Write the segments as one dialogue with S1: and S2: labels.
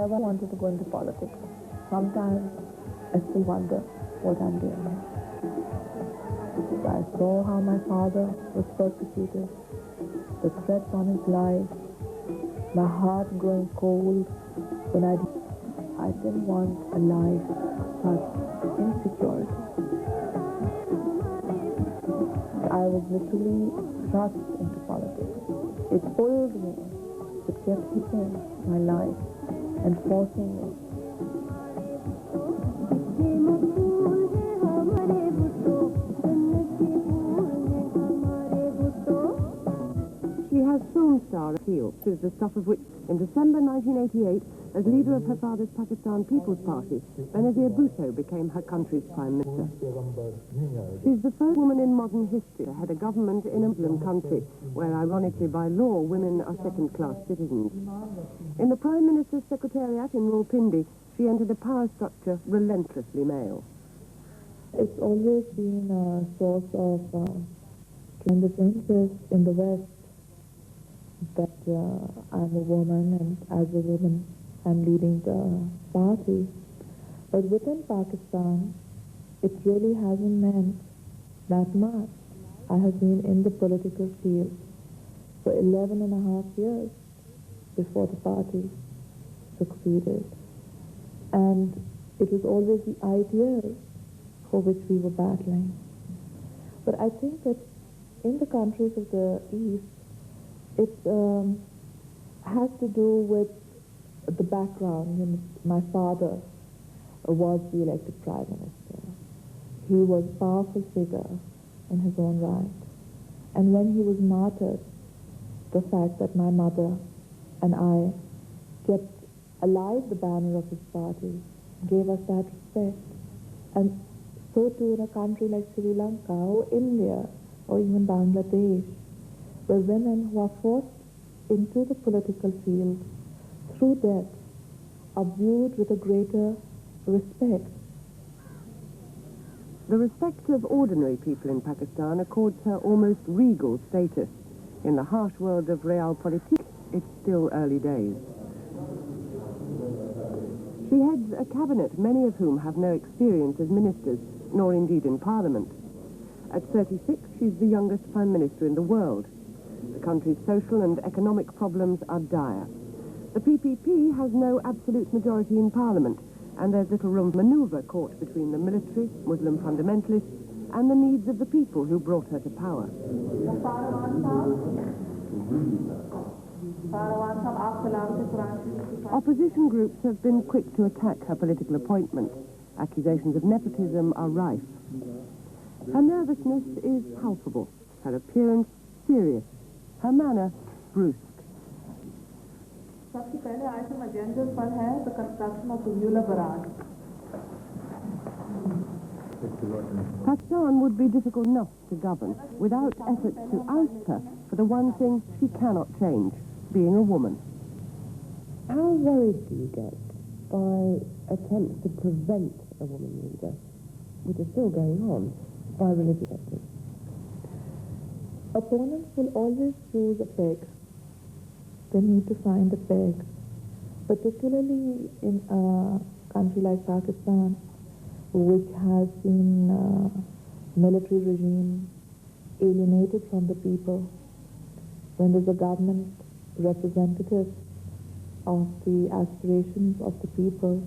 S1: never wanted to go into politics. Sometimes I still wonder what I'm doing here. I saw how my father was persecuted, the threats on his life, my heart growing cold when I didn't want a life such insecurity. I was literally thrust into politics. It pulled me, it kept hitting my life and forcing me.
S2: She has film star appeal, is the stuff of which, in December 1988, as leader of her father's Pakistan People's Party, Benazir Bhutto became her country's Prime Minister. She's the first woman in modern history to head a government in a Muslim country, where, ironically, by law, women are second-class citizens. In the Prime Minister's Secretariat in Rawalpindi, she entered a power structure relentlessly male.
S1: It's always been a source of tremendous interest in the West that I'm a woman, and as a woman I'm leading the party. But within Pakistan, it really hasn't meant that much. I have been in the political field for 11 and a half years before the party succeeded. And it was always the ideals for which we were battling. But I think that in the countries of the East, it has to do with the background. You know, my father was the elected Prime Minister. He was a powerful figure in his own right. And when he was martyred, the fact that my mother and I kept alive the banner of his party gave us that respect. And so too in a country like Sri Lanka or India or even Bangladesh, where women who are forced into the political field through death are viewed with a greater respect.
S2: The respect of ordinary people in Pakistan accords her almost regal status. In the harsh world of realpolitik, it's still early days. She heads a cabinet, many of whom have no experience as ministers, nor indeed in parliament. At 36, she's the youngest Prime Minister in the world. The country's social and economic problems are dire. The PPP has no absolute majority in Parliament, and there's little room for manoeuvre caught between the military, Muslim fundamentalists, and the needs of the people who brought her to power. Opposition groups have been quick to attack her political appointment. Accusations of nepotism are rife. Her nervousness is palpable, her appearance serious, her manner brusque.
S1: सबसे पहले item agenda पर है the construction of the Mueller barrage.
S2: Pakistan would be difficult enough to govern without efforts to oust her for the one thing she cannot change, being a woman. How worried do you get by attempts to prevent a woman leader, which is still going on, by religious sectors?
S1: Opponents will always choose a peg. They need to find a peg. Particularly in a country like Pakistan, which has been military regime alienated from the people. When there's a government representative of the aspirations of the people,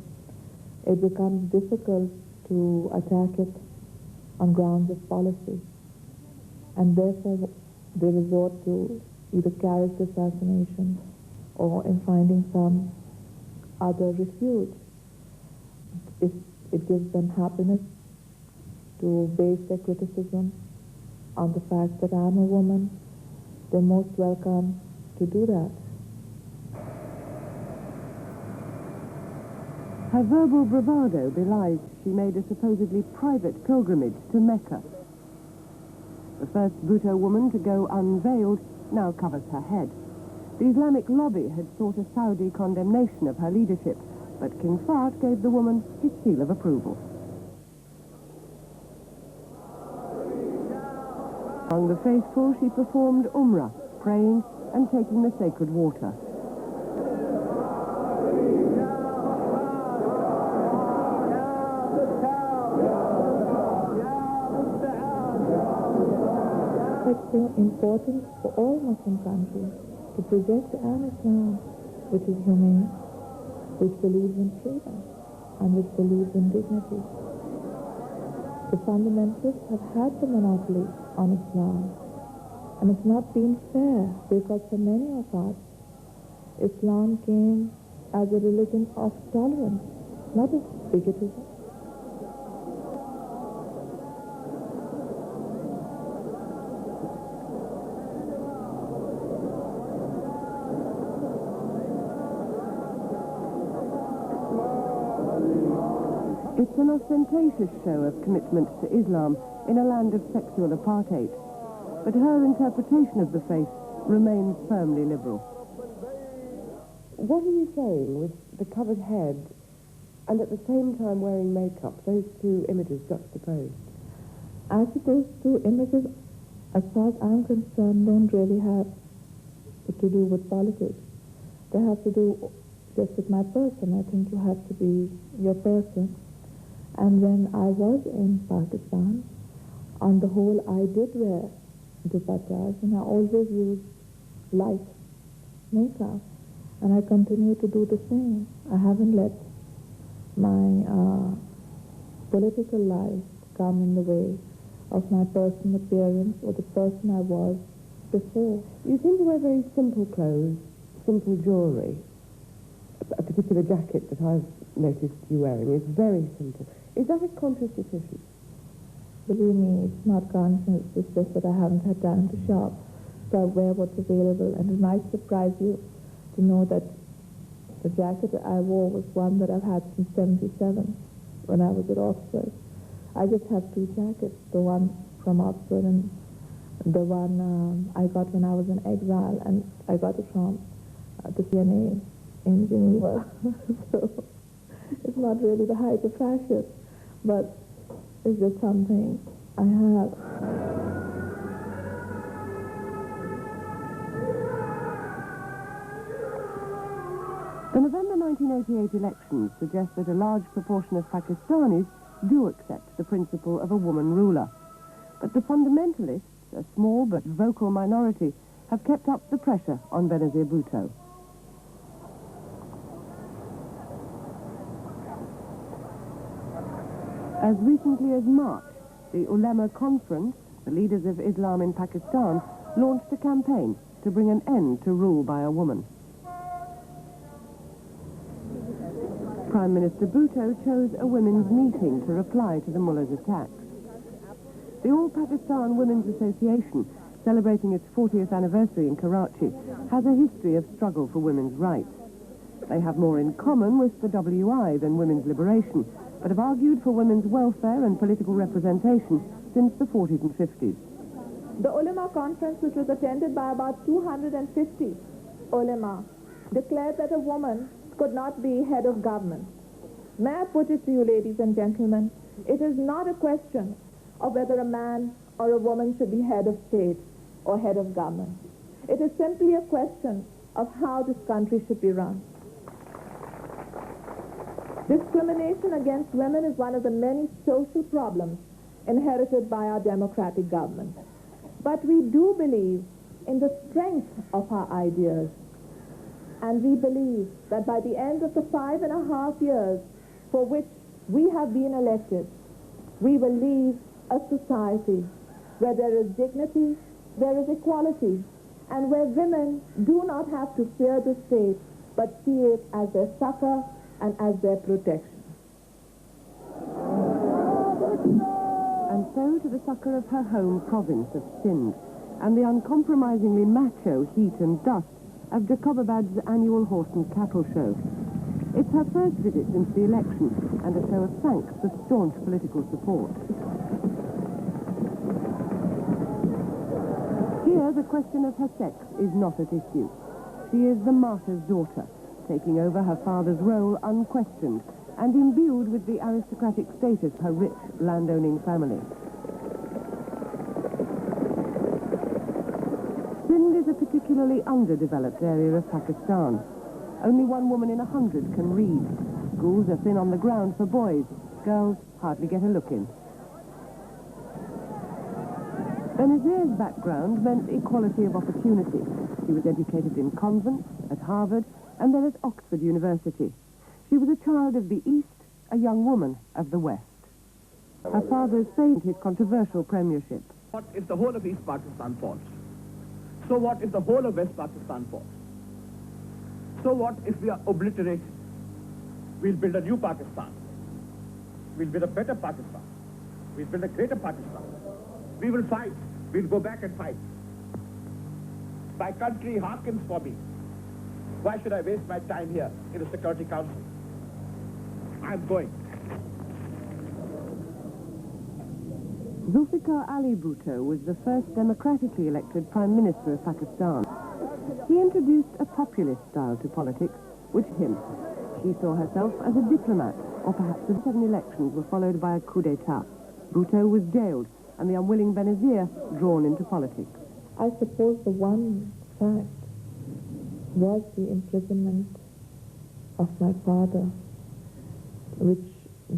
S1: it becomes difficult to attack it on grounds of policy. And therefore, they resort to either character assassination or in finding some other refuge. If it gives them happiness to base their criticism on the fact that I'm a woman, they're most welcome to do that.
S2: Her verbal bravado belies she made a supposedly private pilgrimage to Mecca. The first Bhutto woman to go unveiled now covers her head. The Islamic lobby had sought a Saudi condemnation of her leadership, but King Fahd gave the woman his seal of approval. Among the faithful, she performed Umrah, praying and taking the sacred water.
S1: It's so important for all Muslim countries to project an Islam which is humane, which believes in freedom, and which believes in dignity. The fundamentalists have had the monopoly on Islam, and it's not been fair because for many of us, Islam came as a religion of tolerance, not of bigotism.
S2: It's an ostentatious show of commitment to Islam in a land of sexual apartheid. But her interpretation of the faith remains firmly liberal. What are you saying with the covered head and at the same time wearing makeup, those two images juxtaposed?
S1: I suppose two images, as far as I'm concerned, don't really have to do with politics. They have to do just with my person. I think you have to be your person. And when I was in Pakistan, on the whole, I did wear dupattas, and I always used light makeup, and I continue to do the same. I haven't let my political life come in the way of my personal appearance or the person I was before.
S2: You seem to wear very simple clothes, simple jewellery. A particular jacket that I've noticed you wearing is very simple. Is that a conscious decision?
S1: Believe me, it's not conscious. It's just that I haven't had time to shop. So I wear what's available. And it might surprise you to know that the jacket that I wore was one that I've had since 77 when I was at Oxford. I just have two jackets, the one from Oxford and the one I got when I was in exile, and I got it from the CNA in Geneva. So it's not really the height of fashion, but it's just something I have.
S2: The November 1988 elections suggest that a large proportion of Pakistanis do accept the principle of a woman ruler. But the fundamentalists, a small but vocal minority, have kept up the pressure on Benazir Bhutto. As recently as March, the Ulema Conference, the leaders of Islam in Pakistan, launched a campaign to bring an end to rule by a woman. Prime Minister Bhutto chose a women's meeting to reply to the mullah's attacks. The All Pakistan Women's Association, celebrating its 40th anniversary in Karachi, has a history of struggle for women's rights. They have more in common with the WI than women's liberation, but have argued for women's welfare and political representation since the 40s and 50s.
S1: The Ulema Conference, which was attended by about 250 ulema, declared that a woman could not be head of government. May I put it to you, ladies and gentlemen, it is not a question of whether a man or a woman should be head of state or head of government. It is simply a question of how this country should be run. Discrimination against women is one of the many social problems inherited by our democratic government. But we do believe in the strength of our ideas. And we believe that by the end of the 5.5 years for which we have been elected, we will leave a society where there is dignity, there is equality, and where women do not have to fear the state, but see it as their succor and as their protection.
S2: And so to the succor of her home province of Sindh, and the uncompromisingly macho heat and dust of Jacobabad's annual horse and cattle show. It's her first visit since the election, and a show of thanks for staunch political support. Here, the question of her sex is not at issue. She is the martyr's daughter, taking over her father's role unquestioned, and imbued with the aristocratic status of her rich landowning family. Sindh is a particularly underdeveloped area of Pakistan. Only 1 woman in 100 can read. Schools are thin on the ground for boys. Girls hardly get a look in. Benazir's background meant equality of opportunity. She was educated in convents, at Harvard, and then at Oxford University. She was a child of the East, a young woman of the West. Her father saved his controversial premiership.
S3: What if the whole of East Pakistan falls? So what if the whole of West Pakistan falls? So what if we are obliterated? We'll build a new Pakistan. We'll build a better Pakistan. We'll build a greater Pakistan. We will fight. We'll go back and fight. My country hearkens for me. Why should I waste my time here in the Security Council? I'm going.
S2: Zulfikar Ali Bhutto was the first democratically elected Prime Minister of Pakistan. He introduced a populist style to politics, which him. She saw herself as a diplomat, or perhaps the 7 elections were followed by a coup d'etat. Bhutto was jailed, and the unwilling Benazir drawn into politics.
S1: I suppose the one fact was the imprisonment of my father, which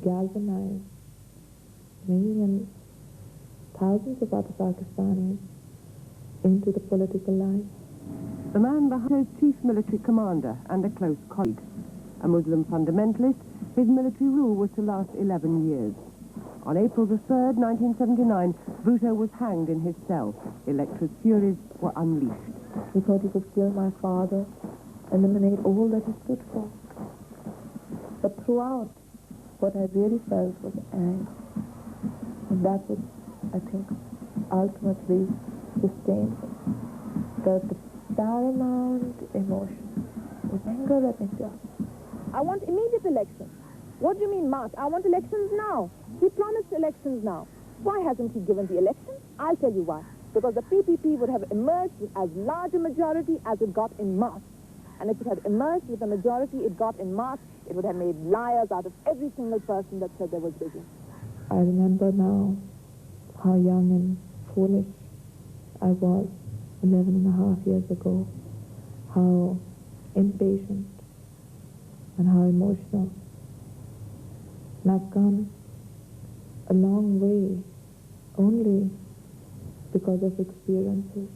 S1: galvanized me and thousands of other Pakistanis into the political life.
S2: The man behind chief military commander and a close colleague. A Muslim fundamentalist, his military rule was to last 11 years. On April the 3rd, 1979, Bhutto was hanged in his cell. Elector's furies were unleashed.
S1: He thought he could kill my father, eliminate all that he stood for. But throughout, what I really felt was anger. And that was, I think, ultimately sustained me. The paramount emotion was anger at India.
S4: I want immediate elections. What do you mean, March? I want elections now. He promised elections now. Why hasn't he given the elections? I'll tell you why. Because the PPP would have emerged with as large a majority as it got in March. And if it had emerged with the majority it got in March, it would have made liars out of every single person that said there was busy.
S1: I remember now how young and foolish I was 11 and a half years ago, how impatient and how emotional. And I've come a long way only because of experiences.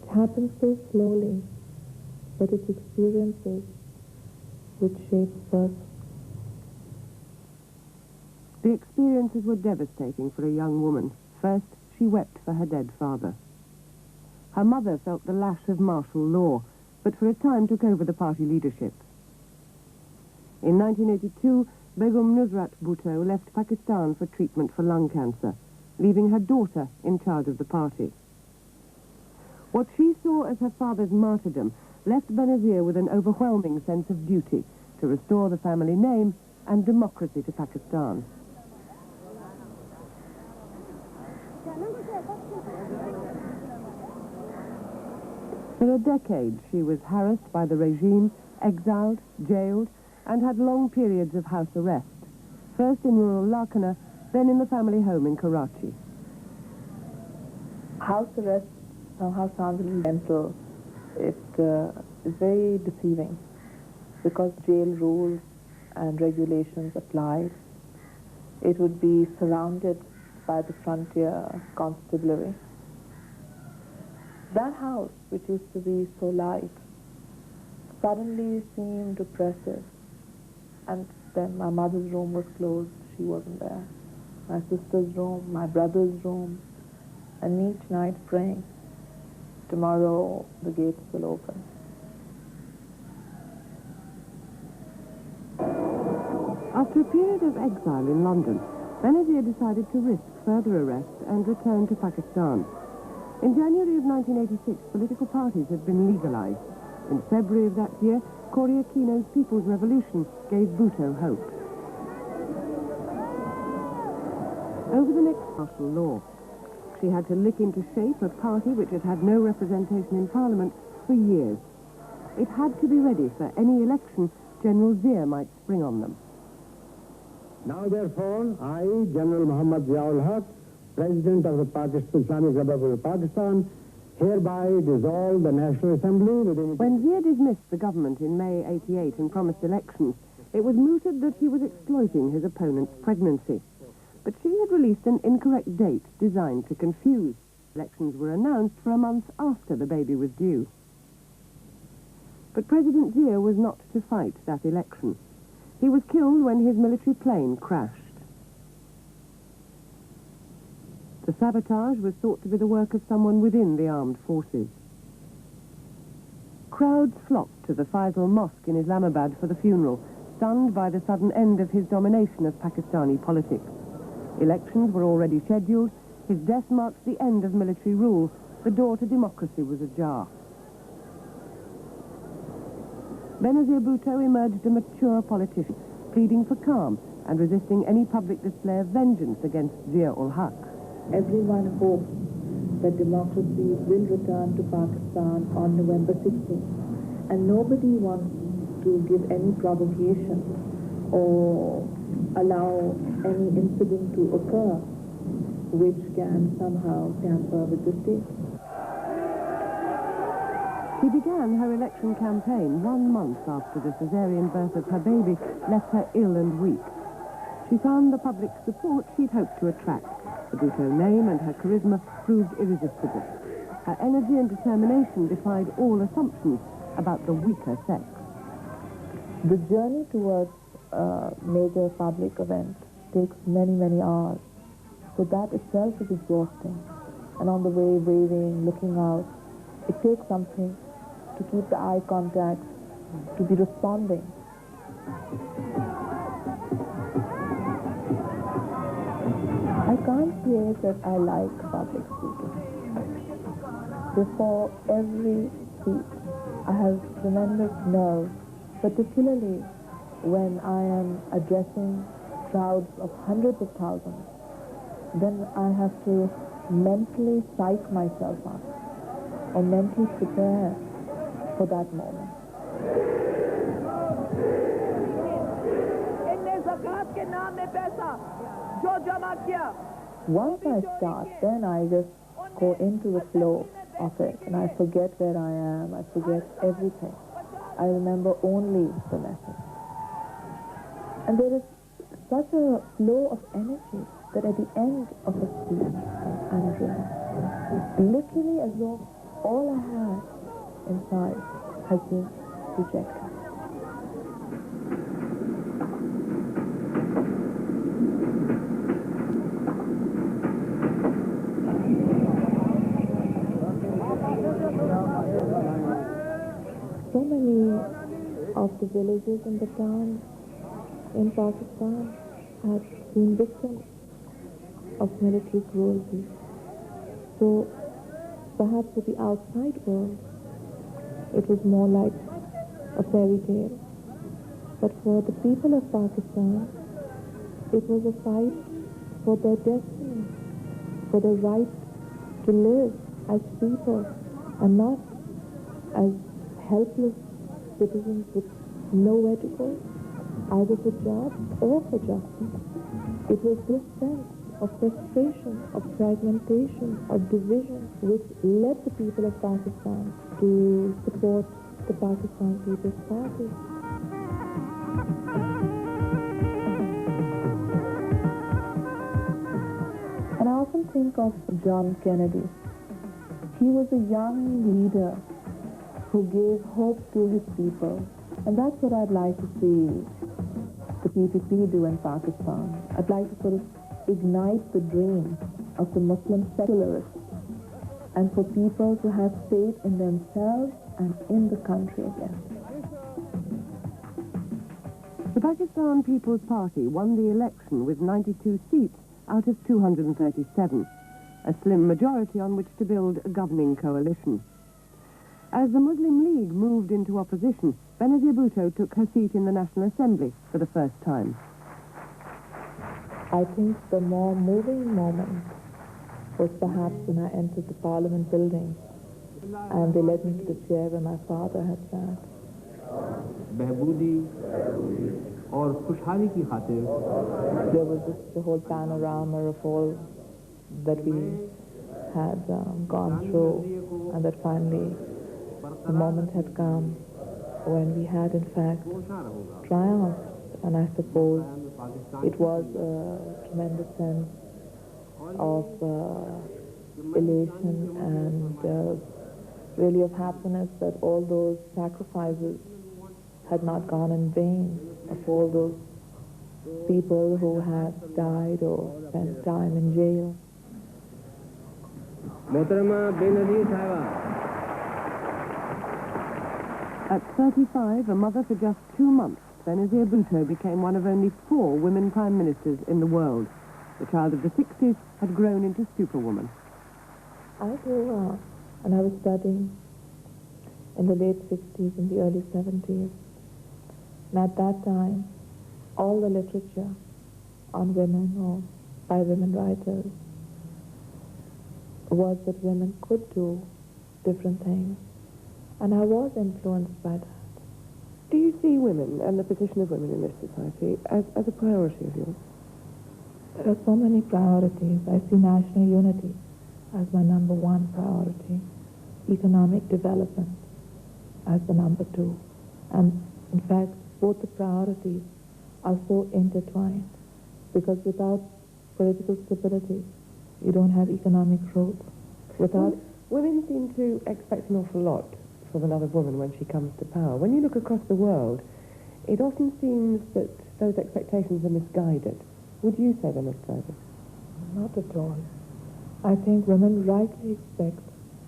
S1: It happens so slowly, but it's experiences which shape us.
S2: The experiences were devastating for a young woman. First, she wept for her dead father. Her mother felt the lash of martial law, but for a time took over the party leadership. In 1982, Begum Nusrat Bhutto left Pakistan for treatment for lung cancer, leaving her daughter in charge of the party. What she saw as her father's martyrdom left Benazir with an overwhelming sense of duty to restore the family name and democracy to Pakistan. For a decade, she was harassed by the regime, exiled, jailed, and had long periods of house arrest, first in rural Larkana, then in the family home in Karachi.
S1: House arrest somehow sounds a little mental. It is very deceiving because jail rules and regulations applied. It would be surrounded by the frontier constabulary. That house, which used to be so light, suddenly seemed oppressive. And then my mother's room was closed, she wasn't there. My sister's room, my brother's room, and each night praying, tomorrow the gates will open.
S2: After a period of exile in London, Benazir decided to risk further arrest and return to Pakistan. In January of 1986, political parties had been legalized. In February of that year, Corey Aquino's People's Revolution gave Bhutto hope. Over the next martial law, she had to lick into shape a party which had had no representation in Parliament for years. It had to be ready for any election General Zia might spring on them.
S5: Now, therefore, I, General Muhammad Ziaul Haq, President of the Islamic Republic of Pakistan, hereby dissolve the National Assembly within...
S2: When Zia dismissed the government in May '88 and promised elections, it was mooted that he was exploiting his opponent's pregnancy. But she had released an incorrect date designed to confuse. Elections were announced for a month after the baby was due. But President Zia was not to fight that election. He was killed when his military plane crashed. The sabotage was thought to be the work of someone within the armed forces. Crowds flocked to the Faisal Mosque in Islamabad for the funeral, stunned by the sudden end of his domination of Pakistani politics. Elections were already scheduled. His death marked the end of military rule. The door to democracy was ajar. Benazir Bhutto emerged a mature politician, pleading for calm and resisting any public display of vengeance against Zia-ul-Haq.
S1: Everyone hopes that democracy will return to Pakistan on November 16th, and nobody wants to give any provocation or allow any incident to occur which can somehow tamper with the state.
S2: She began her election campaign 1 month after the cesarean birth of her baby left her ill and weak. She found the public support she'd hoped to attract. The Bhutto name and her charisma proved irresistible. Her energy and determination defied all assumptions about the weaker sex.
S1: The journey towards a major public event takes many, many hours. So that itself is exhausting. And on the way, waving, looking out, it takes something to keep the eye contact, to be responding. I can't say that I like public speaking. Before every speech, I have tremendous nerves, particularly when I am addressing crowds of hundreds of thousands. Then I have to mentally psych myself up or mentally prepare for that moment. Once I start, then I just go into the flow of it and I forget where I am, I forget everything. I remember only the message. And there is such a flow of energy that at the end of a speech, I'm drained. Literally as though all I had inside has been rejected. So many of the villages in the towns in Pakistan have been victims of military cruelty. So perhaps for the outside world, it was more like a fairy tale. But for the people of Pakistan, it was a fight for their destiny, for their right to live as people and not as helpless citizens with nowhere to go, either for jobs or for justice. It was this sense of frustration, of fragmentation, of division, which led the people of Pakistan to support the Pakistan People's Party. And I often think of John Kennedy. He was a young leader who gave hope to his people. And that's what I'd like to see the PPP do in Pakistan. I'd like to sort of ignite the dream of the Muslim secularists and for people to have faith in themselves and in the country again.
S2: The Pakistan People's Party won the election with 92 seats out of 237, a slim majority on which to build a governing coalition. As the Muslim League moved into opposition, Benazir Bhutto took her seat in the National Assembly for the first time.
S1: I think the more moving moment was perhaps when I entered the Parliament building and they led me to the chair where my father had sat. There was just the whole panorama of all that we had gone through, and that finally the moment had come when we had in fact triumphed and I suppose it was a tremendous sense of elation and really of happiness that all those sacrifices had not gone in vain, of all those people who had died or spent time in jail.
S2: At 35, a mother for just 2 months, Benazir Bhutto became one of only 4 women prime ministers in the world. The child of the 60s had grown into superwoman.
S1: I grew up and I was studying in the late 60s and the early 70s. And at that time, all the literature on women or by women writers was that women could do different things. And I was influenced by that.
S2: Do you see women and the position of women in this society as a priority of yours?
S1: There are so many priorities. I see national unity as my number 1 priority, economic development as the number 2. And in fact, both the priorities are so intertwined, because without political stability, you don't have economic growth. Without
S2: Women seem to expect an awful lot from another woman when she comes to power. When you look across the world, it often seems that those expectations are misguided. Would you say they're misguided?
S1: Not at all. I think women rightly expect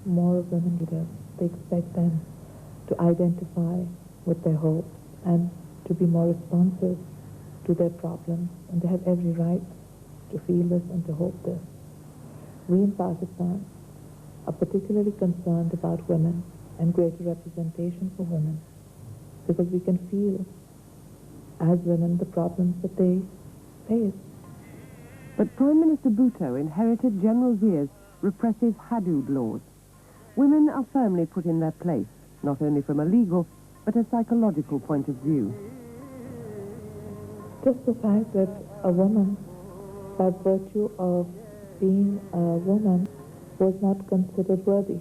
S1: more of women leaders. They expect them to identify with their hopes and to be more responsive to their problems, and they have every right to feel this and to hope this. We in Pakistan are particularly concerned about women and greater representation for women, because we can feel as women the problems that they face.
S2: But Prime Minister Bhutto inherited General Zia's repressive Hadood laws. Women are firmly put in their place, not only from a legal, but a psychological point of view.
S1: Just the fact that a woman, by virtue of being a woman, was not considered worthy.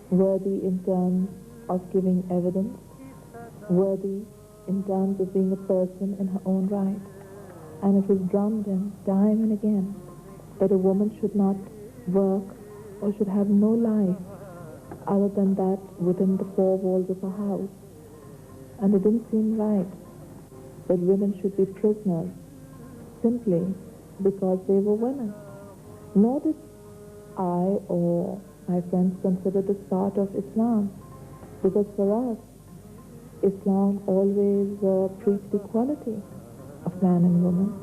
S1: Worthy in terms of giving evidence, worthy in terms of being a person in her own right. And it was drummed in time and again that a woman should not work or should have no life other than that within the 4 walls of a house. And it didn't seem right that women should be prisoners simply because they were women. Nor did I or my friends consider this part of Islam, because for us, Islam always preached equality of man and woman.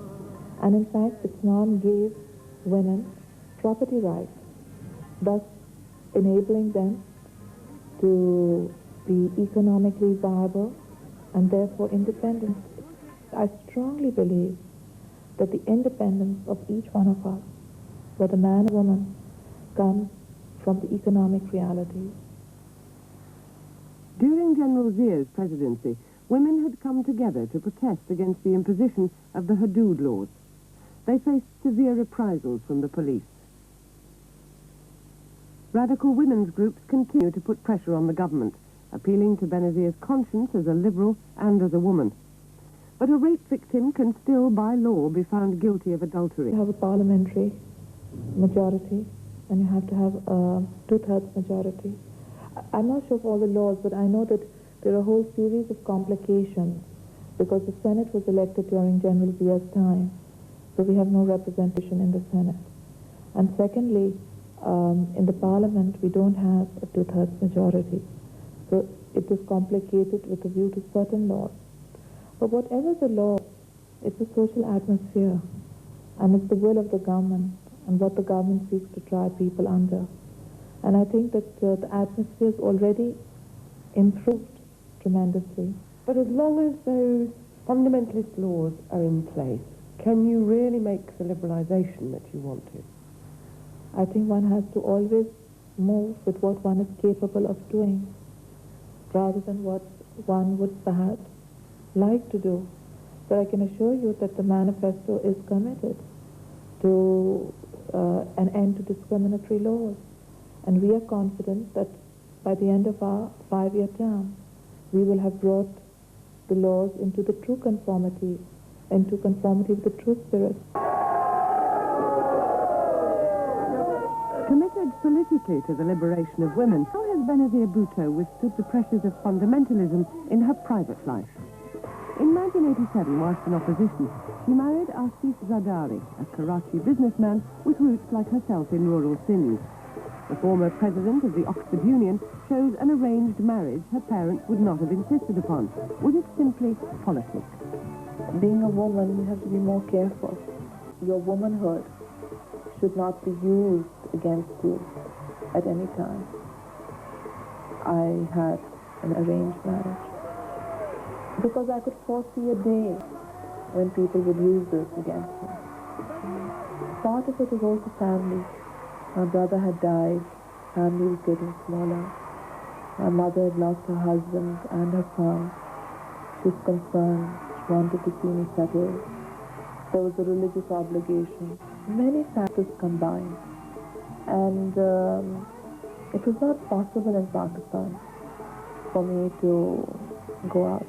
S1: And in fact, Islam gave women property rights, thus enabling them to be economically viable and therefore independent. I strongly believe that the independence of each one of us, whether man or woman, comes from the economic realities.
S2: During General Zia's presidency, women had come together to protest against the imposition of the Hadood laws. They faced severe reprisals from the police. Radical women's groups continue to put pressure on the government, appealing to Benazir's conscience as a liberal and as a woman. But a rape victim can still, by law, be found guilty of adultery.
S1: You have a parliamentary majority, and you have to have a 2/3 majority. I'm not sure of all the laws, but I know that there are a whole series of complications because the Senate was elected during General Zia's time, so we have no representation in the Senate. And secondly, in the Parliament, we don't have a 2/3 majority. So it is complicated with a view to certain laws. But whatever the law, it's a social atmosphere, and it's the will of the government and what the government seeks to try people under. And I think that the atmosphere is already improved tremendously.
S2: But as long as those fundamentalist laws are in place, can you really make the liberalisation that you want to?
S1: I think one has to always move with what one is capable of doing, rather than what one would perhaps like to do. But I can assure you that the manifesto is committed to an end to discriminatory laws. And we are confident that by the end of our 5-year term, we will have brought the laws into the true conformity, into conformity with the true spirit.
S2: Committed politically to the liberation of women, how has Benazir Bhutto withstood the pressures of fundamentalism in her private life? In 1987, whilst in opposition, she married Asif Zardari, a Karachi businessman with roots like herself in rural Sindh. The former president of the Oxford Union chose an arranged marriage her parents would not have insisted upon. Was it simply politics?
S1: Being a woman, you have to be more careful. Your womanhood should not be used against you at any time. I had an arranged marriage because I could foresee a day when people would use this against me. Part of it was also family. My brother had died, family was getting smaller. My mother had lost her husband and her farm. She was concerned, she wanted to see me settled. There was a religious obligation. Many factors combined. And it was not possible in Pakistan for me to go out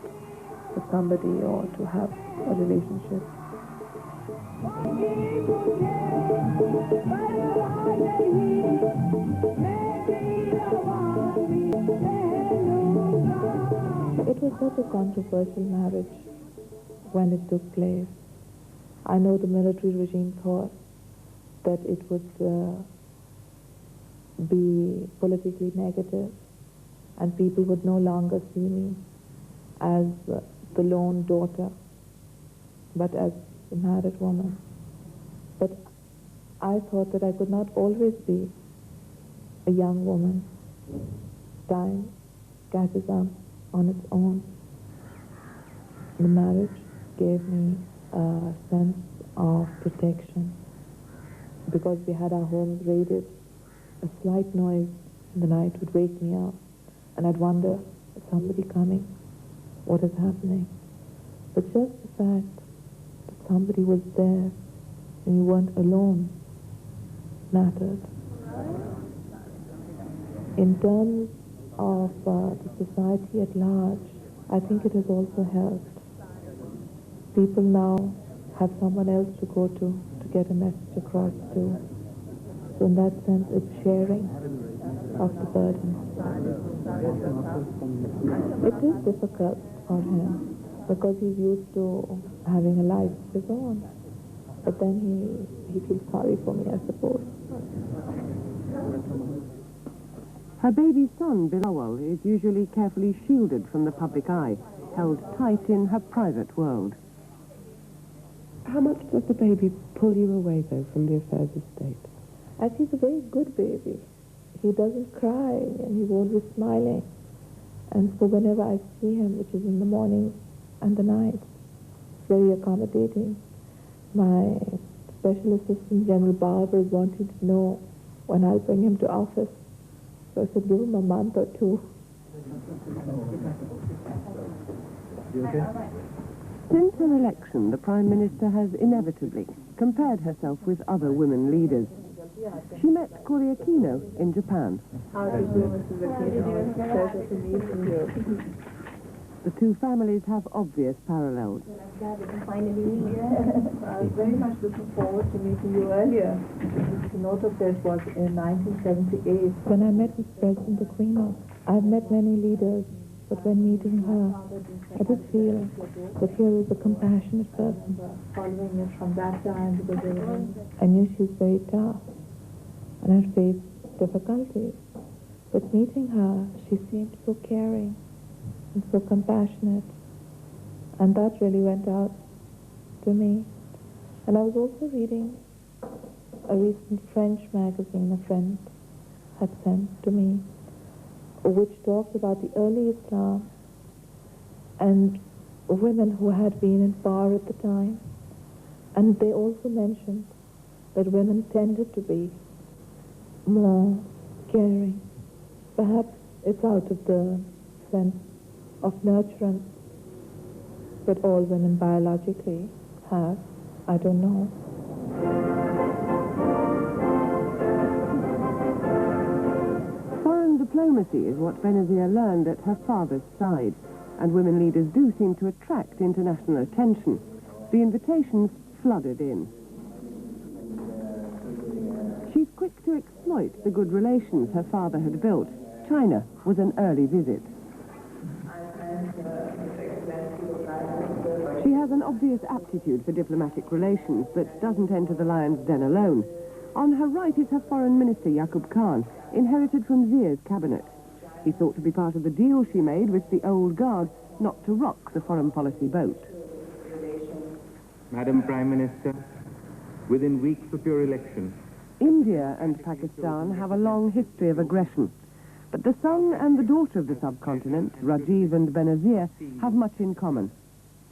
S1: with somebody or to have a relationship. It was such a controversial marriage when it took place. I know the military regime thought that it would be politically negative and people would no longer see me as the lone daughter, but as a married woman. But I thought that I could not always be a young woman. Time catches up on its own. The marriage gave me a sense of protection because we had our homes raided. A slight noise in the night would wake me up and I'd wonder, is somebody coming? What is happening? But just the fact that somebody was there and you weren't alone mattered. In terms of the society at large, I think it has also helped. People now have someone else to go to get a message across to. So in that sense, it's sharing of the burden. It is difficult for him because he's used to having a life of his own. But then he feels sorry for me, I suppose.
S2: Her baby son, Bilawal, is usually carefully shielded from the public eye, held tight in her private world. How much does the baby pull you away, though, from the affairs of state?
S1: As he's a very good baby. He doesn't cry and he's always smiling. And so whenever I see him, which is in the morning and the night, it's very accommodating. My special assistant, General Barber, is wanting to know when I'll bring him to office. So I said, give him a month or two.
S3: You okay?
S2: Since her election, the Prime Minister has inevitably compared herself with other women leaders. She met Korea Kino in Japan.
S1: How do you do, Mrs. Aquino? Pleasure to meet you.
S2: The two families have obvious parallels.
S1: Finally, I was very much looking forward to meeting you earlier. The note of this was in 1978. When I met with President Aquino, I've met many leaders, but when meeting her, I did feel that here is a compassionate person. Following it from that time, because I knew she was very tough and had faced difficulties. But meeting her, she seemed so caring and so compassionate. And that really went out to me. And I was also reading a recent French magazine a friend had sent to me, which talked about the early Islam and women who had been in power at the time. And they also mentioned that women tended to be more caring. Perhaps it's out of the sense of nurturance that all women biologically have. I don't know.
S2: Foreign diplomacy is what Benazir learned at her father's side, and women leaders do seem to attract international attention. The invitations flooded in. She's quick to exploit the good relations her father had built. China was an early visit. She has an obvious aptitude for diplomatic relations, but doesn't enter the lion's den alone. On her right is her foreign minister, Yaqub Khan, inherited from Zia's cabinet. He thought to be part of the deal she made with the old guard not to rock the foreign policy boat.
S6: Madam Prime Minister, within weeks of your election,
S2: India and Pakistan have a long history of aggression. But the son and the daughter of the subcontinent, Rajiv and Benazir, have much in common.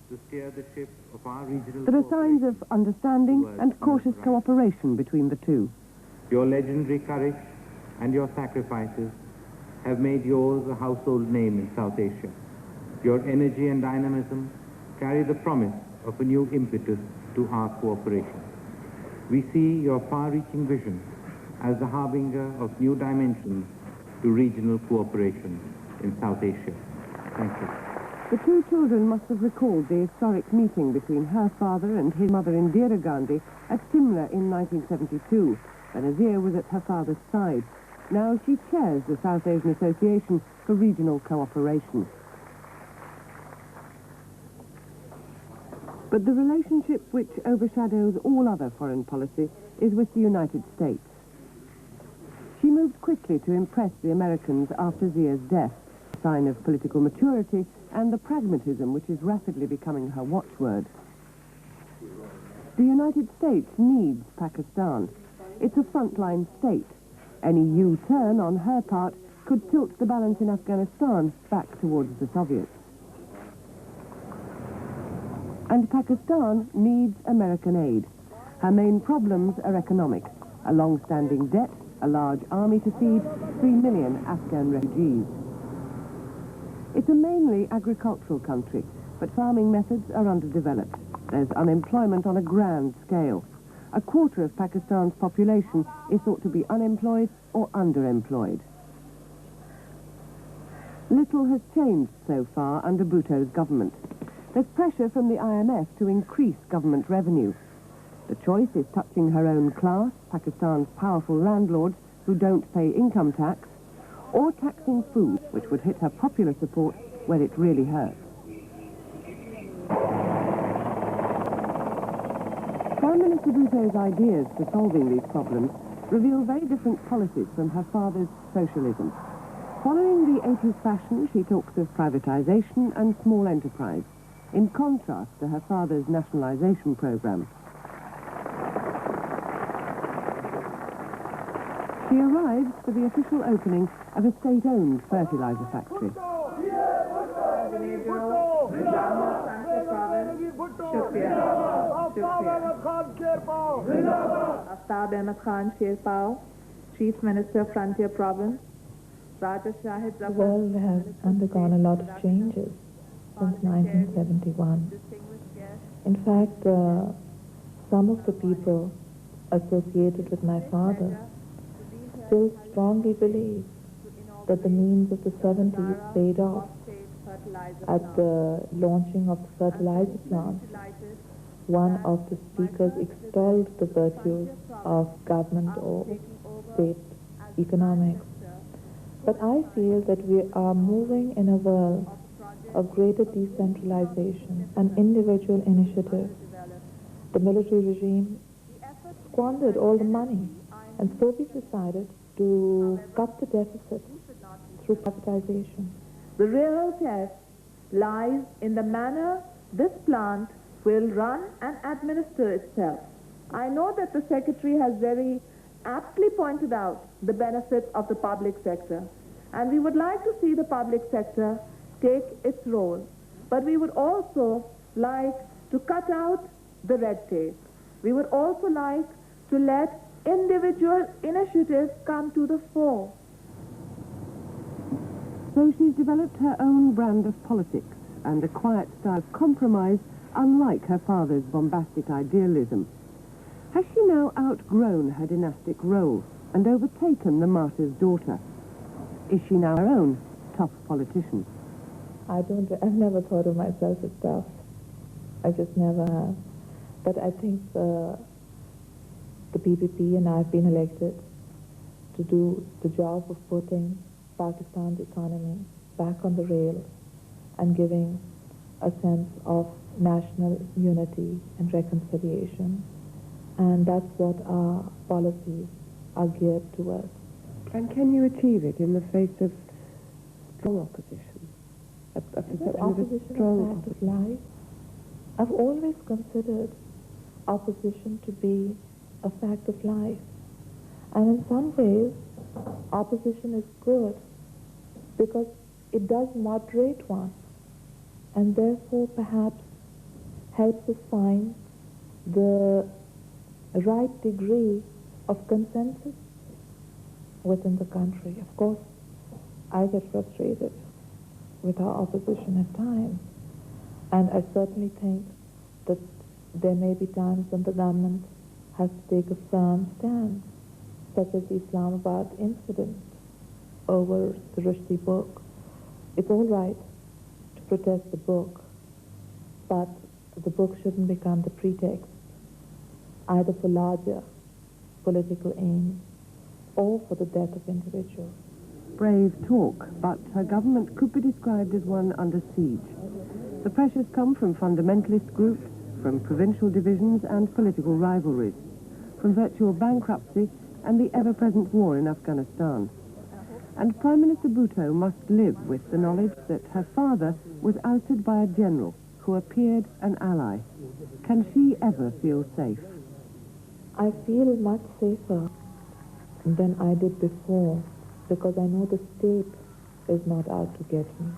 S6: to steer the ship of our regional...
S2: There are signs of understanding and cautious cooperation between the two.
S6: Your legendary courage and your sacrifices have made yours a household name in South Asia. Your energy and dynamism carry the promise of a new impetus to our cooperation. We see your far-reaching vision as the harbinger of new dimensions to regional cooperation in South Asia. Thank you.
S2: The two children must have recalled the historic meeting between her father and his mother Indira Gandhi at Simla in 1972. Benazir was at her father's side. Now she chairs the South Asian Association for Regional Cooperation. But the relationship which overshadows all other foreign policy is with the United States. She moved quickly to impress the Americans after Zia's death, a sign of political maturity and the pragmatism which is rapidly becoming her watchword. The United States needs Pakistan. It's a frontline state. Any U-turn on her part could tilt the balance in Afghanistan back towards the Soviets. And Pakistan needs American aid. Her main problems are economic: a long-standing debt, a large army to feed, 3 million Afghan refugees. It's a mainly agricultural country, but farming methods are underdeveloped. There's unemployment on a grand scale. A quarter of Pakistan's population is thought to be unemployed or underemployed. Little has changed so far under Bhutto's government. There's pressure from the IMF to increase government revenue. The choice is touching her own class, Pakistan's powerful landlords who don't pay income tax, or taxing food, which would hit her popular support where it really hurts. Prime Minister Bhutto's ideas for solving these problems reveal very different policies from her father's socialism. Following the 80s fashion, she talks of privatization and small enterprise, in contrast to her father's nationalization program. She arrives for the official opening of a state-owned fertilizer factory.
S7: Aftab Ahmed Khan Sherpao, Chief Minister, Frontier Province. Raja Shaheed
S1: The world has undergone a lot of changes since 1971. In fact, some of the people associated with my father still strongly believe that the means of the 70s paid off. At the launching of the fertilizer plant, one of the speakers extolled the virtues of government or state economics. But I feel that we are moving in a world of greater decentralization and individual initiative. The military regime squandered all the money, and so we decided to cut the deficit through privatization.
S7: The real test lies in the manner this plant will run and administer itself. I know that the Secretary has very aptly pointed out the benefits of the public sector, and we would like to see the public sector take its role. But we would also like to cut out the red tape. We would also like to let individual initiatives come to the fore.
S2: So she's developed her own brand of politics and a quiet style of compromise, unlike her father's bombastic idealism. Has she now outgrown her dynastic role and overtaken the martyr's daughter? Is she now her own tough politician?
S1: I've never thought of myself as tough. I just never have. But I think the PPP and I've been elected to do the job of putting Pakistan's economy back on the rails and giving a sense of national unity and reconciliation. And that's what our policies are geared towards.
S2: And can you achieve it in the face of strong opposition? A perception of a
S1: Opposition
S2: strong
S1: is a fact of life. I've always considered opposition to be a fact of life. And in some ways, opposition is good because it does moderate one and therefore perhaps helps us find the right degree of consensus within the country. Of course, I get frustrated with our opposition at times, and I certainly think that there may be times when the government has to take a firm stand, such as the Islamabad incident over the Rushdie book. It's all right to protest the book, but the book shouldn't become the pretext either for larger political aims or for the death of individuals.
S2: Brave talk, but her government could be described as one under siege. The pressures come from fundamentalist groups, from provincial divisions and political rivalries, from virtual bankruptcy and the ever-present war in Afghanistan. And Prime Minister Bhutto must live with the knowledge that her father was ousted by a general who appeared an ally. Can she ever feel safe?
S1: I feel much safer than I did before because I know the state is not out to get me.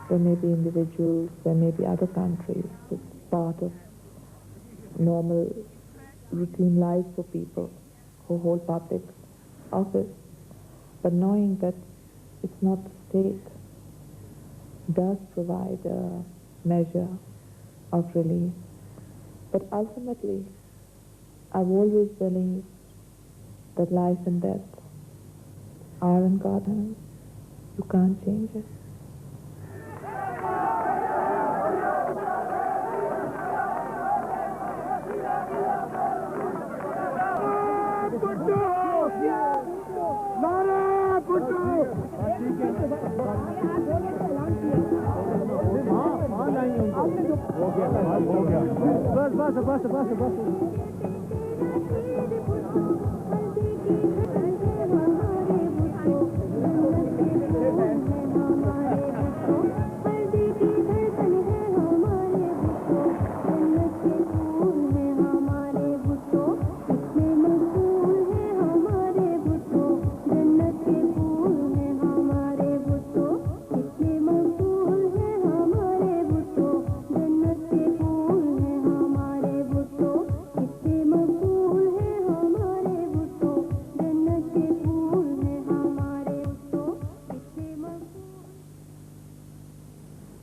S1: There may be individuals, there may be other countries. It's part of normal routine lives for people who hold public office. But knowing that it's not the state does provide a measure of relief. But ultimately, I've always believed that life and death are in God's hands. You can't change it.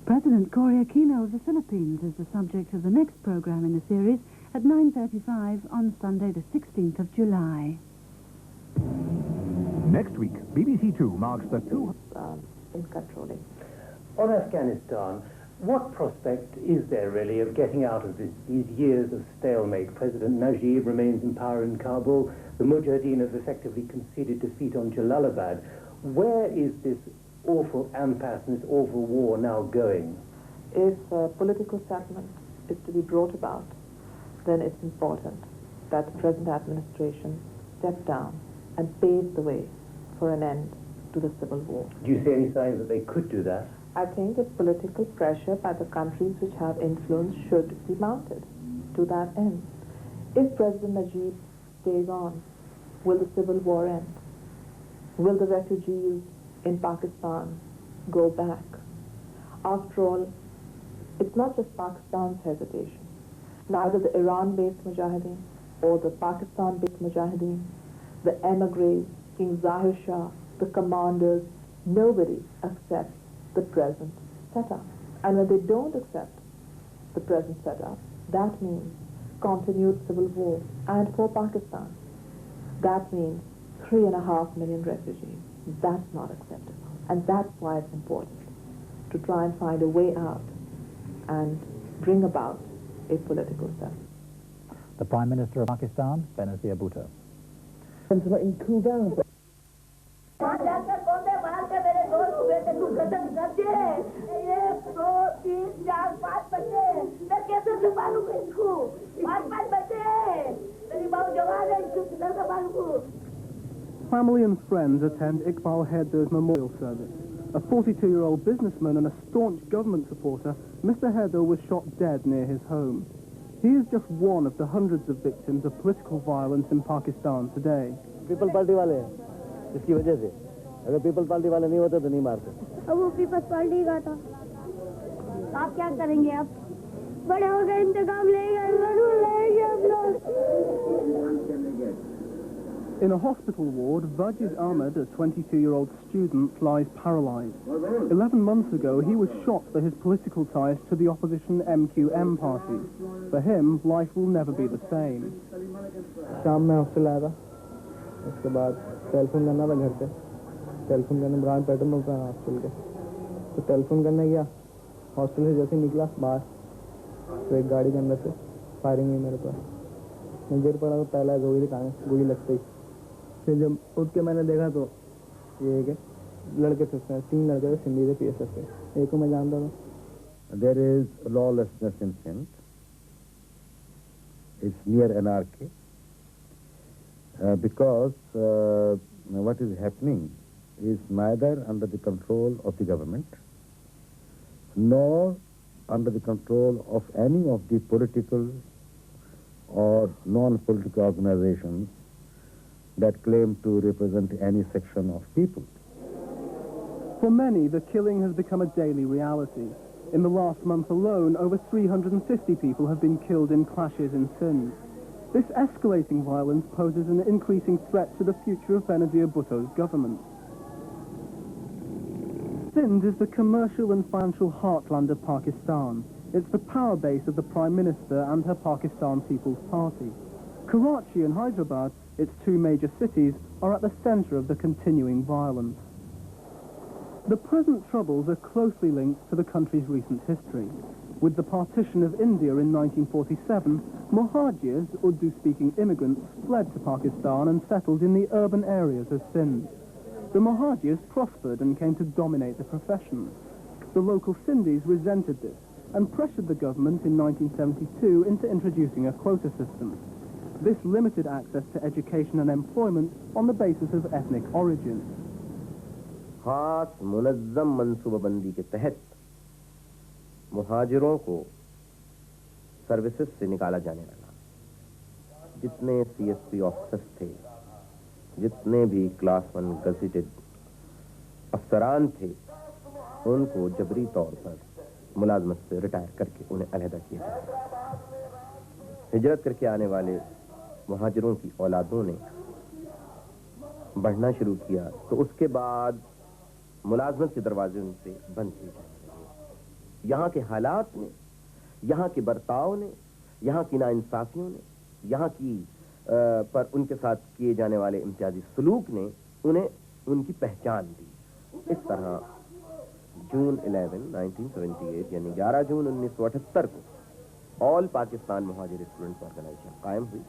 S8: President Cory Aquino of the Philippines is the subject of the next program in the series at 9:35 on Sunday the 16th of July.
S9: Next week, BBC Two marks the
S1: In controlling.
S10: On Afghanistan, what prospect is there really of getting out of these years of stalemate? President Najib remains in power in Kabul. The Mujahideen have effectively conceded defeat on Jalalabad. Where is this awful impasse and this awful war now going?
S1: If political settlement is to be brought about, then it's important that the present administration step down and pave the way for an end to the civil war.
S10: Do you see any signs that they could do that?
S1: I think that political pressure by the countries which have influence should be mounted to that end. If President Najib stays on, will the civil war end? Will the refugees in Pakistan go back? After all, it's not just Pakistan's hesitation. Neither the Iran-based Mujahideen or the Pakistan-based Mujahideen, the emigres, King Zahir Shah, the commanders, nobody accepts the present setup. And when they don't accept the present setup, that means continued civil war. And for Pakistan, that means 3.5 million refugees. That's not acceptable. And that's why it's important
S7: to try and find a way out and bring about a political settlement.
S9: The Prime Minister of Pakistan, Benazir Bhutto.
S11: Family and friends attend Iqbal Hairdar's memorial service. A 42-year-old businessman and a staunch government supporter, Mr. Haidar was shot dead near his home. He is just one of the hundreds of victims of political violence in Pakistan today.
S12: People Party वाले हैं, इसकी वजह से अगर People Party वाले नहीं होते तो नहीं मारते.
S13: अब वो People Party का था. आप क्या करेंगे अब? बड़े हो गए इंतकाम लेंगे अब लोग.
S11: In a hospital ward, Vajid Ahmed, a 22-year-old student, lies paralyzed. 11 months ago, he was shot for his political ties to the opposition MQM party. For him, life will never be the same.
S12: शाम में hostel आया था, उसके बाद telephone करना था घर से, टेलीफोन करने ब्रांड पैटर्न होता है हॉस्टल के, तो टेलीफोन करने गया, हॉस्टल से जैसे निकला बाहर, तो एक गाड़ी के अंदर से फायरिंग हुई मेरे पास, मैं गिर पड़ा तो पहला गोली गोली लगते ही, फिर जब उठ के मैंने देखा तो ये एक लड़के थे, 3 लड़के थे सिंधी से PSF से, एक को मैं जानता था.
S14: There is lawlessness in Sindh. It's near anarchy. Because what is happening is neither under the control of the government nor under the control of any of the political or non-political organizations that claim to represent any section of people.
S11: For many, the killing has become a daily reality. In the last month alone, over 350 people have been killed in clashes in Sindh. This escalating violence poses an increasing threat to the future of Benazir Bhutto's government. Sindh is the commercial and financial heartland of Pakistan. It's the power base of the Prime Minister and her Pakistan People's Party. Karachi and Hyderabad, its 2 major cities, are at the centre of the continuing violence. The present troubles are closely linked to the country's recent history. With the partition of India in 1947, Muhajirs, Urdu-speaking immigrants, fled to Pakistan and settled in the urban areas of Sindh. The Muhajirs prospered and came to dominate the professions. The local Sindhis resented this and pressured the government in 1972 into introducing a quota system. This limited access to education and employment on the basis of ethnic origin.
S15: खास मुनज़्ज़म मंसूबाबंदी के तहत मुहाजिरों को services से निकाला जाने लगा. जितने CSP officers थे, जितने भी क्लास 1 गज़ेटेड अफसरान थे, उनको जबरी तौर पर मुलाजमत से रिटायर करके उन्हें अलहदा किया गया. हिजरत करके आने वाले मुहाजिरों की औलादों ने बढ़ना शुरू किया तो उसके बाद मुलाजमत के दरवाजे उनसे बंद किए जाने लगे. यहाँ के हालात ने, यहाँ के बर्ताव ने, यहाँ की नाइंसाफियों ने, यहाँ की पर उनके साथ किए जाने वाले इम्तियाजी सलूक ने उन्हें उनकी पहचान दी. इस तरह जून 11, 1978 यानी 11 जून 1978 को ऑल पाकिस्तान मुहाजिर स्टूडेंट्स ऑर्गेनाइजेशन कायम हुई.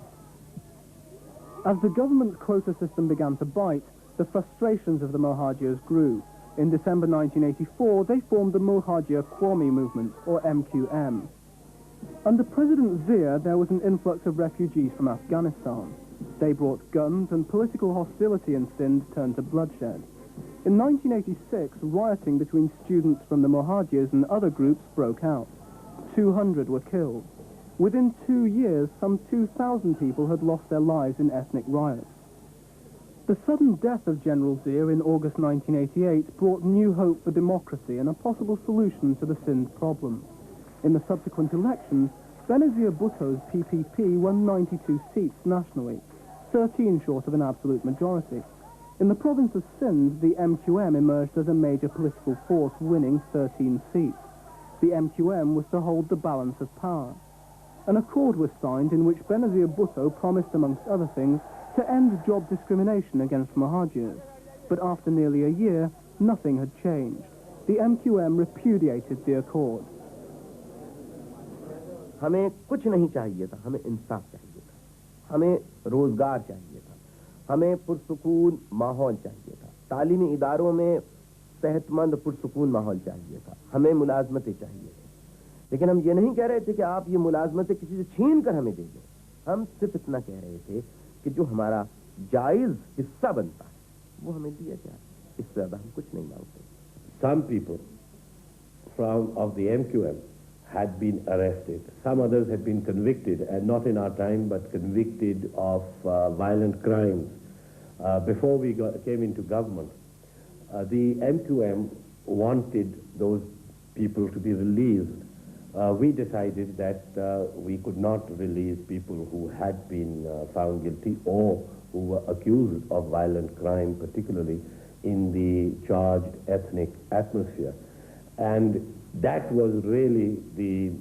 S11: As the government's quota system began to bite, the frustrations of the Muhajirs grew. In December 1984, they formed the Muhajir Qawmi movement, or MQM. Under President Zia, there was an influx of refugees from Afghanistan. They brought guns, and political hostility in Sindh turned to bloodshed. In 1986, rioting between students from the Muhajirs and other groups broke out. 200 were killed. Within 2 years, some 2,000 people had lost their lives in ethnic riots. The sudden death of General Zia in August 1988 brought new hope for democracy and a possible solution to the Sindh problem. In the subsequent elections, Benazir Bhutto's PPP won 92 seats nationally, 13 short of an absolute majority. In the province of Sindh, the MQM emerged as a major political force, winning 13 seats. The MQM was to hold the balance of power. An accord was signed in which Benazir Bhutto promised, amongst other things, to end job discrimination against Muhajirs. But after nearly a year, nothing had changed. the MQM repudiated the accord.
S15: हमें कुछ नहीं चाहिए था, हमें इंसाफ चाहिए था, हमें रोजगार चाहिए था, हमें पुरसुकून माहौल चाहिए था, तालीमी इदारों में सेहतमंद पुरसुकून माहौल चाहिए था, हमें मुलाजमतें चाहिए थी। लेकिन हम ये नहीं कह रहे थे कि आप ये मुलाजमतें किसी से छीन कर हमें दे दें। हम सिर्फ इतना कह रहे थे कि जो हमारा जायज हिस्सा बनता है वो हमें दिया जाए, इससे ज्यादा हम कुछ नहीं मांगते।
S16: Some people of the MQM had been arrested. Some others had been convicted, and not in our time, but convicted of violent crimes. Before we came into government, the MQM wanted those people to be released. We decided that we could not release people who had been found guilty or who were accused of violent crime, particularly in the charged ethnic atmosphere. And that was really the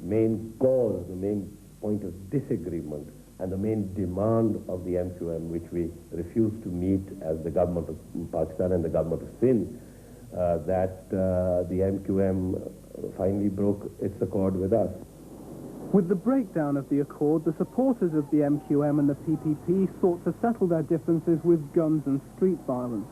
S16: main cause, the main point of disagreement and the main demand of the MQM, which we refused to meet as the government of Pakistan and the government of Sindh, that the MQM finally broke its accord with us.
S11: With the breakdown of the accord, the supporters of the MQM and the PPP sought to settle their differences with guns and street violence.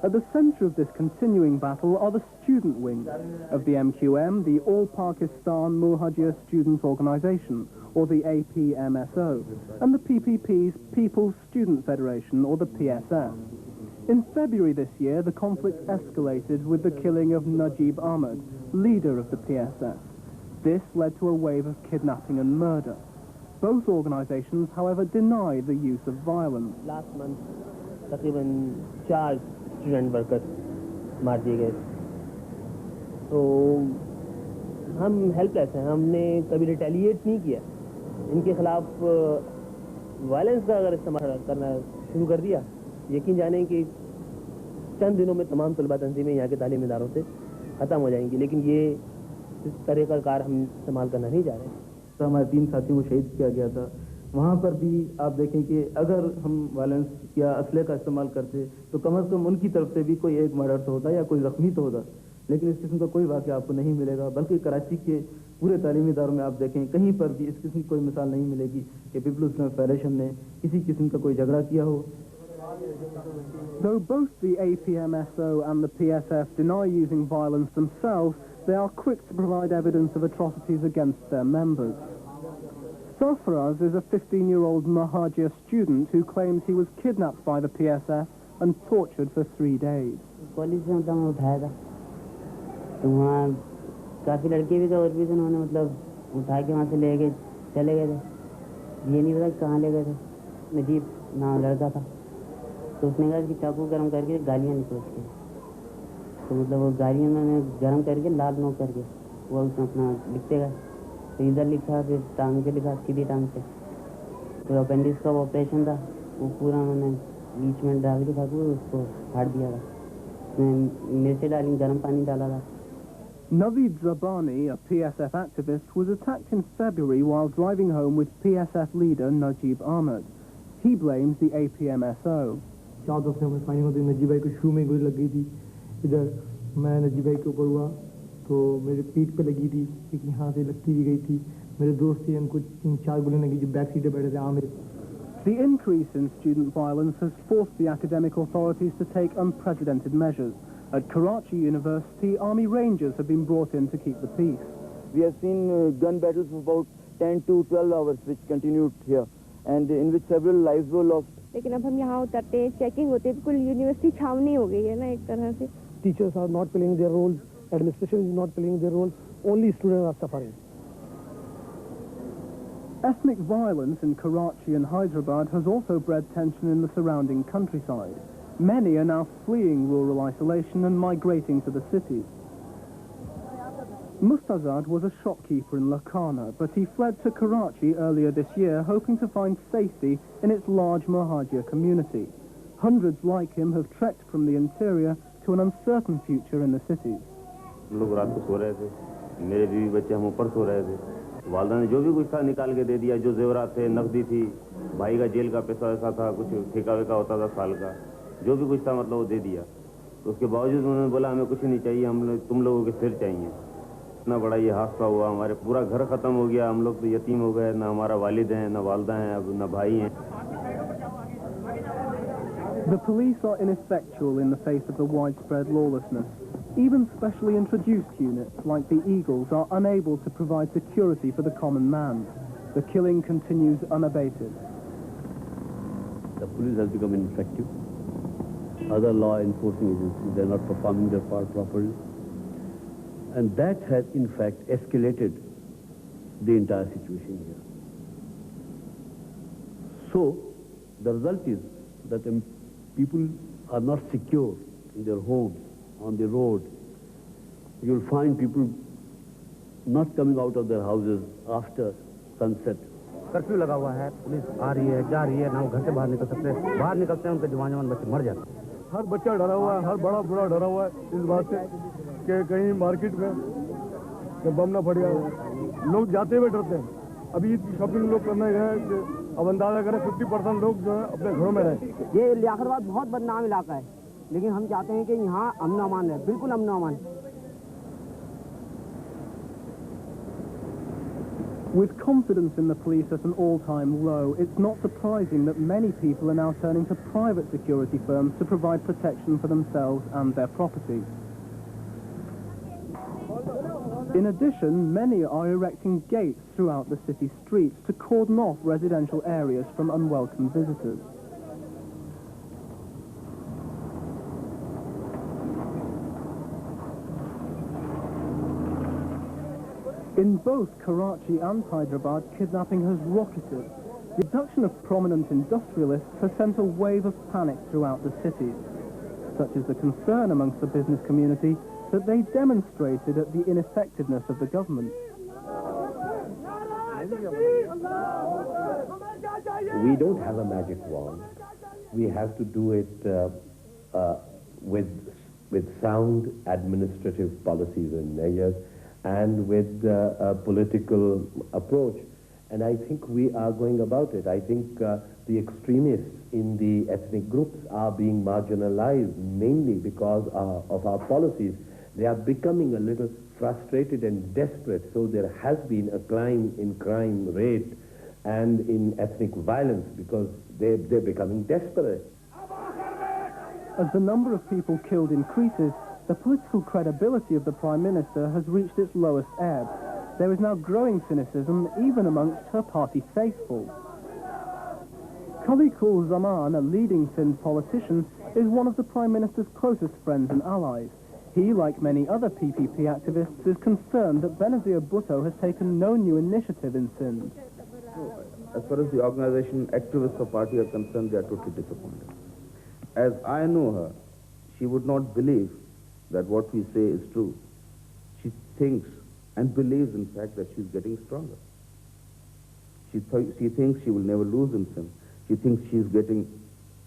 S11: At the centre of this continuing battle are the student wing of the MQM, the All Pakistan Muhajir Student Organisation, or the APMSO, and the PPP's People's Student Federation, or the PSF. In February this year, the conflict escalated with the killing of Najib Ahmed, leader of the PSF. This led to a wave of kidnapping and murder. Both organisations, however, deny the use of violence.
S12: Last month, तकरीबन 4 student workers मार दिए गए। तो हम helpless हैं, हमने कभी retaliate नहीं किया। इनके खिलाफ वायलेंस का अगर इस्तेमाल करना शुरू कर दिया, यकीन जाने कि चंद दिनों में तमाम तलबा तंजीमें यहाँ के तालीमी इदारों से ख़त्म हो जाएंगी। लेकिन ये इस तरह का कार हम इस्तेमाल करना नहीं जा रहे।
S17: तो हमारे 3 साथियों को शहीद किया गया था। वहाँ पर भी आप देखें कि अगर हम वायलेंस या असले का इस्तेमाल करते तो कम से कम उनकी तरफ से भी कोई एक मर्डर तो होता या कोई जख्मी तो होता, लेकिन इस किस्म का कोई वाक़या आपको नहीं मिलेगा। बल्कि कराची के पूरे तालीमी इदारों में आप देखें कहीं पर भी इस किस्म की कोई मिसाल नहीं मिलेगी कि पीपल्स इस्लामिक फेडरेशन ने किसी किस्म का कोई झगड़ा किया हो।
S11: Though both the APMSO and the PSF deny using violence themselves, they are quick to provide evidence of atrocities against their members. Sarfaraz is a 15-year-old Muhajir student who claims he was kidnapped by the PSF and tortured for 3 days.
S18: College से मैं उठाया था, तो वहाँ काफ़ी लड़के भी थे और भी उन्होंने मतलब उठा के वहाँ से ले गए, चले गए थे। ये नहीं पता कहाँ ले गए थे। नजीब नाम लड़का था, तो उसने कहा कि चाकू गर्म करके गालियाँ निकल के, तो मतलब वो गालियाँ मैंने गर्म करके लाल नोक करके वो उसने अपना लिखते गए। तो इधर लिखा, फिर टांग पे लिखा, सीधी टांग पे। तो अपेंडिक्स का ऑपरेशन था, वो पूरा मैंने बीच में डाल के चाकू उसको फाड़ दिया था। मैं मिर्ची डाली, गर्म पानी डाला था।
S11: Naveed Zabani, a PSF activist, was attacked in February while driving home with PSF leader Najib Ahmed. He blames the APMSO.
S17: 4 दफे में फायरिंग होती, नजीब भाई को शू में गोली लग गई थी। इधर मैं नजीब भाई के ऊपर हुआ तो मेरे पीठ पे लगी थी, एक यहाँ से लगती भी गई थी। मेरे दोस्त थे, उनको 3-4 गोली लगी जो बैक सीट पे बैठे थे। Aamir.
S11: The increase in student violence has forced the academic authorities to take unprecedented measures. At Karachi University, Army Rangers have been brought in to keep the peace.
S19: We have seen gun battles for about 10 to 12 hours which continued here, and in which several lives were lost.
S20: लेकिन अब हम यहाँ उतरते हैं, checking होती है, बिल्कुल university छावनी हो गई है ना एक तरह से।
S17: Teachers are not playing their roles, administration is not playing their roles, only students are suffering.
S11: Ethnic violence in Karachi and Hyderabad has also bred tension in the surrounding countryside. Many are now fleeing rural isolation and migrating to the cities. Mustazad was a shopkeeper in Lakhana, but he fled to Karachi earlier this year, hoping to find safety in its large Muhajir community. Hundreds like him have trekked from the interior to an uncertain future in the cities.
S21: लोग रात को सो रहे थे, मेरे बीवी बच्चे हम ऊपर सो रहे थे। वालदा ने जो भी कुछ था निकाल के दे दिया, जो जेवरात थे, नकदी थी, भाई का जेल का पैसा ऐसा था, कुछ ठेका वेका होता था साल का, जो भी कुछ था मतलब वो दे दिया। तो उसके बावजूद उन्होंने बोला हमें कुछ नहीं चाहिए, तुम लोगों के सिर चाहिए। इतना बड़ा ये हादसा हुआ, हमारे पूरा घर खत्म हो गया, हम लोग तो यतीम हो गए, ना हमारा वालिद हैं, ना वालदा हैं, अब ना भाई हैं।
S11: The police are ineffectual in the face of the widespread lawlessness. Even specially introduced units like the Eagles are unable to provide security for the common man. The killing continues unabated.
S4: The police has become ineffective. Other law enforcing agencies, they are not performing their part properly. And that has in fact escalated the entire situation here. So, the result is that people are not secure in their homes, on the road. You'll find people not coming out of their houses after sunset.
S22: Curfew लगा हुआ है, police आ रही है, जा रही है, ना वो घर से बाहर निकल सकते, बाहर निकलते हैं उनके जवान बच्चे मर जाते हैं।
S23: हर बच्चा डरा हुआ है, हर बड़ा बूढ़ा डरा हुआ है इस बात से कि कहीं मार्केट में बम ना फट गया। लोग जाते हुए डरते हैं। अभी शॉपिंग लोग करने गए, अब अंदाजा करें 50% लोग जो है अपने घरों में रहे।
S22: ये लियाकतबाद बहुत बदनाम इलाका है, लेकिन हम चाहते हैं कि यहाँ अमन अमान है, बिल्कुल अमन अमान।
S11: With confidence in the police at an all-time low, it's not surprising that many people are now turning to private security firms to provide protection for themselves and their property. In addition, many are erecting gates throughout the city streets to cordon off residential areas from unwelcome visitors. In both Karachi and Hyderabad, kidnapping has rocketed. The abduction of prominent industrialists has sent a wave of panic throughout the cities. Such is the concern amongst the business community that they demonstrated at the ineffectiveness of the government.
S16: We don't have a magic wand. We have to do it with sound administrative policies and measures, and with a political approach. And I think we are going about it. I think the extremists in the ethnic groups are being marginalized mainly because of our policies. They are becoming a little frustrated and desperate, so there has been a climb in crime rate and in ethnic violence because they're becoming desperate.
S11: As the number of people killed increases, the political credibility of the Prime Minister has reached its lowest ebb. There is now growing cynicism even amongst her party faithful. Khaliqul Zaman, a leading Sindh politician, is one of the Prime Minister's closest friends and allies. He, like many other PPP activists, is concerned that BeNazeer Bhutto has taken no new initiative in Sindh.
S24: As far as the organization activists of party are concerned, they are totally disappointed. As I know her, she would not believe that what we say is true. She thinks and believes, in fact, that she's getting stronger. She thinks she will never lose in Sindh. She thinks she's getting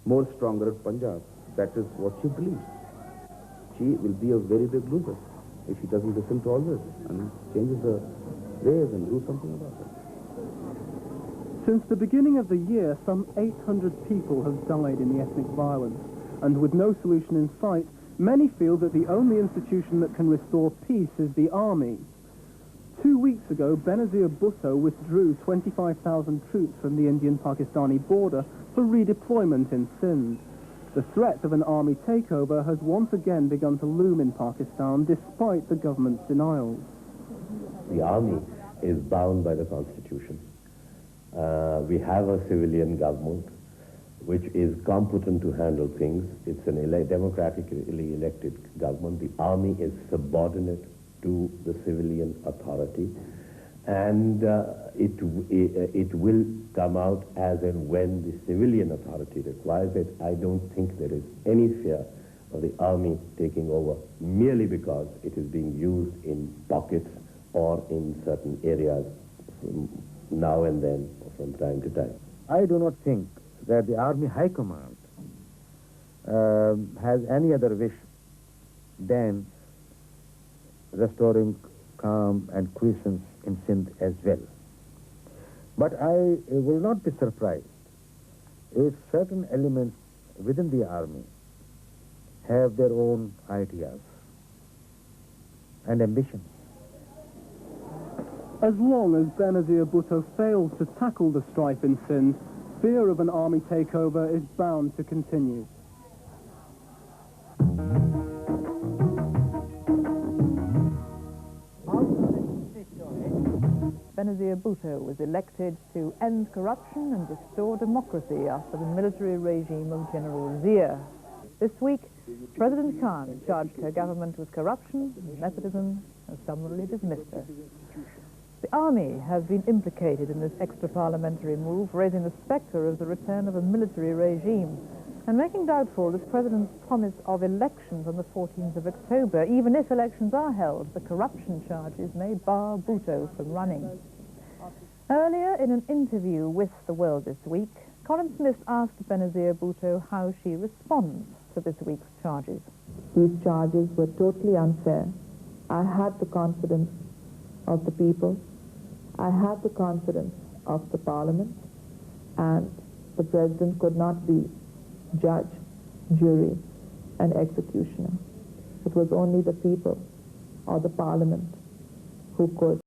S24: more stronger at Punjab. That is what she believes. She will be a very big loser if she doesn't listen to all this and changes her ways and do something about it.
S11: Since the beginning of the year, some 800 people have died in the ethnic violence, and with no solution in sight, many feel that the only institution that can restore peace is the army. 2 weeks ago, BeNazeer Bhutto withdrew 25,000 troops from the Indian-Pakistani border for redeployment in Sindh. The threat of an army takeover has once again begun to loom in Pakistan, despite the government's denials.
S16: The army is bound by the Constitution. We have a civilian government which is competent to handle things. It's an democratically elected government. The army is subordinate to the civilian authority, and it will come out as and when the civilian authority requires it. I don't think there is any fear of the army taking over merely because it is being used in pockets or in certain areas from now and then or from time to time.
S14: I do not think that the Army High Command has any other wish than restoring calm and quiescence in Sindh as well. But I will not be surprised if certain elements within the army have their own ideas and ambitions.
S11: As long as Benazir Bhutto fails to tackle the strife in Sindh, fear of an army takeover is bound to continue.
S2: Benazir Bhutto was elected to end corruption and restore democracy after the military regime of General Zia. This week, President Khan charged her government with corruption and nepotism and summarily dismissed her. The army has been implicated in this extra-parliamentary move, raising the spectre of the return of a military regime and making doubtful this president's promise of elections on the 14th of October. Even if elections are held, the corruption charges may bar Bhutto from running. Earlier, in an interview with The World This Week, Colin Smith asked Benazir Bhutto how she responds to this week's charges.
S1: These charges were totally unfair. I had the confidence of the people. I had the confidence of the parliament, and the president could not be judge, jury, and executioner. It was only the people or the parliament who could